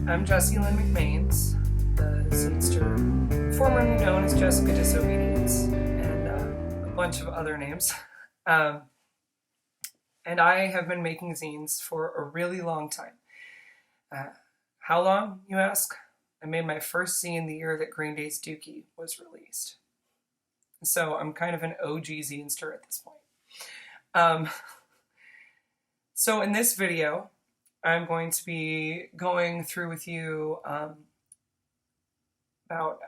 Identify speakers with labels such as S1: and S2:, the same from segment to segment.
S1: I'm Jessie Lynn McMains, the zinester formerly known as Jessica Disobedience, and a bunch of other names. Um, and I have been making zines for a really long time. How long, you ask? I made my first zine the year that Green Day's Dookie was released. So I'm kind of an OG zinester at this point. So in this video, I'm going to be going through with you about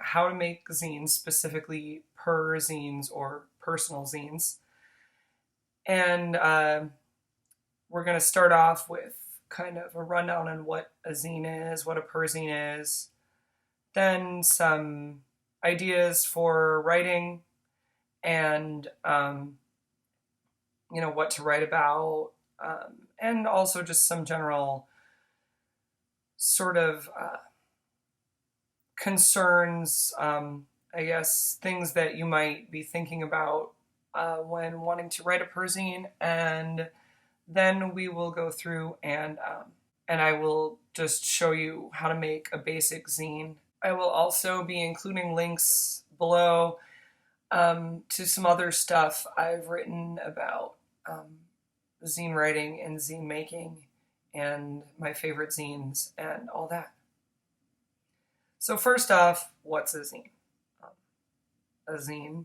S1: how to make zines, specifically perzines or personal zines. And we're going to start off with kind of a rundown on what a zine is, what a perzine is, then some ideas for writing and, what to write about, and also just some general sort of concerns, I guess, things that you might be thinking about when wanting to write a perzine. And then we will go through and I will just show you how to make a basic zine. I will also be including links below to some other stuff I've written about zine writing and zine making and my favorite zines and all that. So first off, what's a zine? A zine,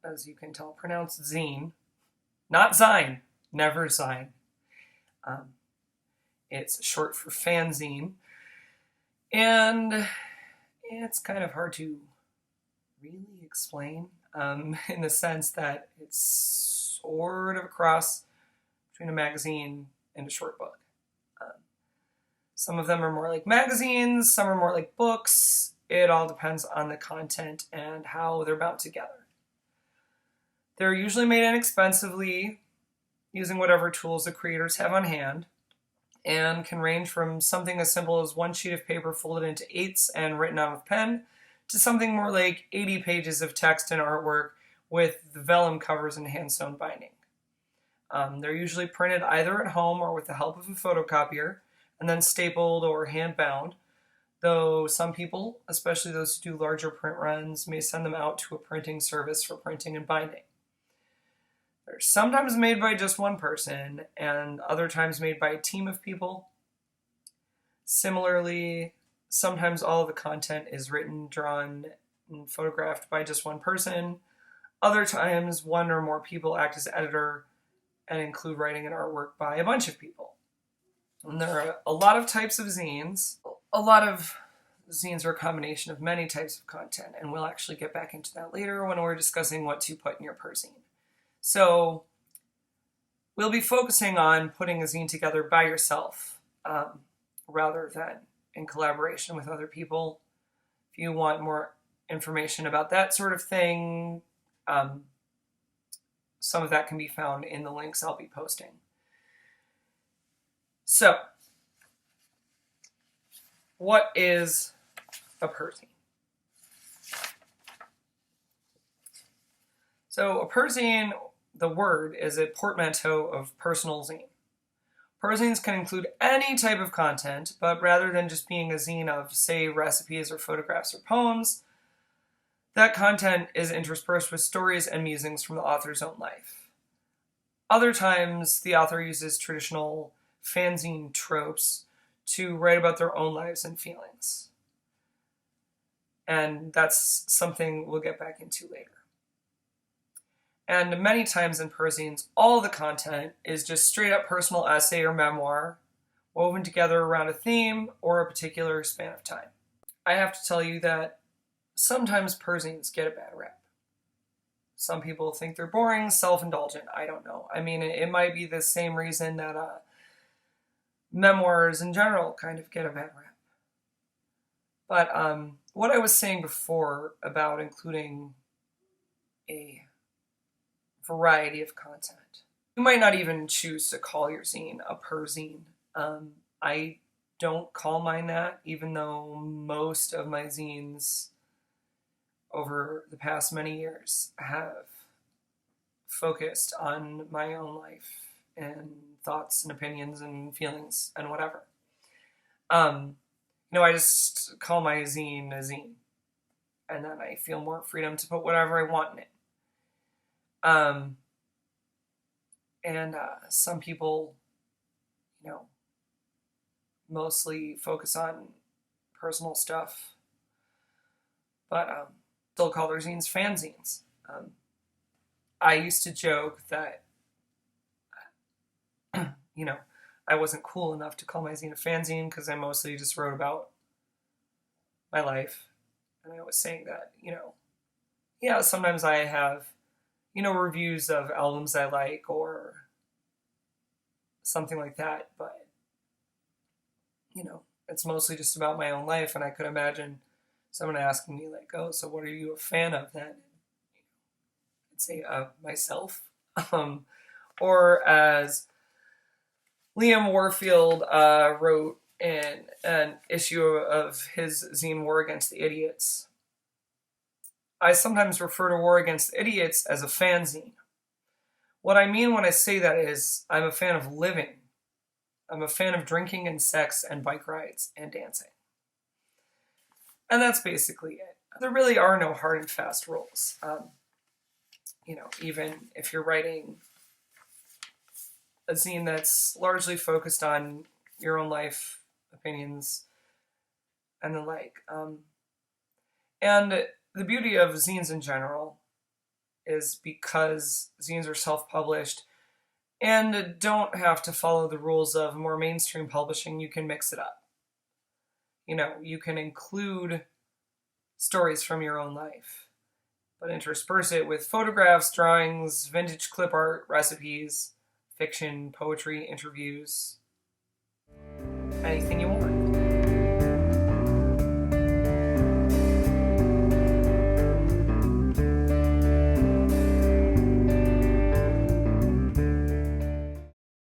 S1: as you can tell, pronounced zine, not zine, never zine. It's short for fanzine, and it's kind of hard to really explain in the sense that it's sort of a cross between a magazine and a short book. Some of them are more like magazines, some are more like books. It all depends on the content and how they're bound together. They're usually made inexpensively using whatever tools the creators have on hand, and can range from something as simple as one sheet of paper folded into eighths and written on with pen to something more like 80 pages of text and artwork with the vellum covers and hand-sewn binding. They're usually printed either at home or with the help of a photocopier, and then stapled or hand-bound, though some people, especially those who do larger print runs, may send them out to a printing service for printing and binding. They're sometimes made by just one person, and other times made by a team of people. Similarly, sometimes all of the content is written, drawn, and photographed by just one person. Other times, one or more people act as editor and include writing and artwork by a bunch of people. And there are a lot of types of zines. A lot of zines are a combination of many types of content, and we'll actually get back into that later when we're discussing what to put in your perzine. So we'll be focusing on putting a zine together by yourself rather than in collaboration with other people. If you want more information about that sort of thing, some of that can be found in the links I'll be posting. So, what is a perzine? So, a perzine, the word, is a portmanteau of personal zine. Perzines can include any type of content, but rather than just being a zine of, say, recipes or photographs or poems, that content is interspersed with stories and musings from the author's own life. Other times, the author uses traditional fanzine tropes to write about their own lives and feelings. And that's something we'll get back into later. And many times in perzines, all the content is just straight up personal essay or memoir, woven together around a theme or a particular span of time. I have to tell you that sometimes perzines get a bad rep. Some people think they're boring, self-indulgent, I don't know. I mean, it might be the same reason that memoirs in general kind of get a bad rap. But what I was saying before about including a variety of content, you might not even choose to call your zine a perzine. I don't call mine that, even though most of my zines over the past many years have focused on my own life and thoughts and opinions and feelings and whatever. I just call my zine a zine. And then I feel more freedom to put whatever I want in it. And some people, mostly focus on personal stuff, but still call their zines fanzines. I used to joke that, I wasn't cool enough to call my zine a fanzine because I mostly just wrote about my life. And I was saying that, sometimes I have, reviews of albums I like or something like that, but, it's mostly just about my own life. And I could imagine someone asking me, like, oh, so what are you a fan of then? I'd say, myself. Or as Liam Warfield wrote in an issue of his zine War Against the Idiots, I sometimes refer to War Against the Idiots as a fanzine. What I mean when I say that is I'm a fan of living. I'm a fan of drinking and sex and bike rides and dancing. And that's basically it. There really are no hard and fast rules. Even if you're writing a zine that's largely focused on your own life, opinions, and the like. And the beauty of zines in general is because zines are self-published and don't have to follow the rules of more mainstream publishing, you can mix it up. You can include stories from your own life, but intersperse it with photographs, drawings, vintage clip art, recipes, fiction, poetry, interviews, anything you want.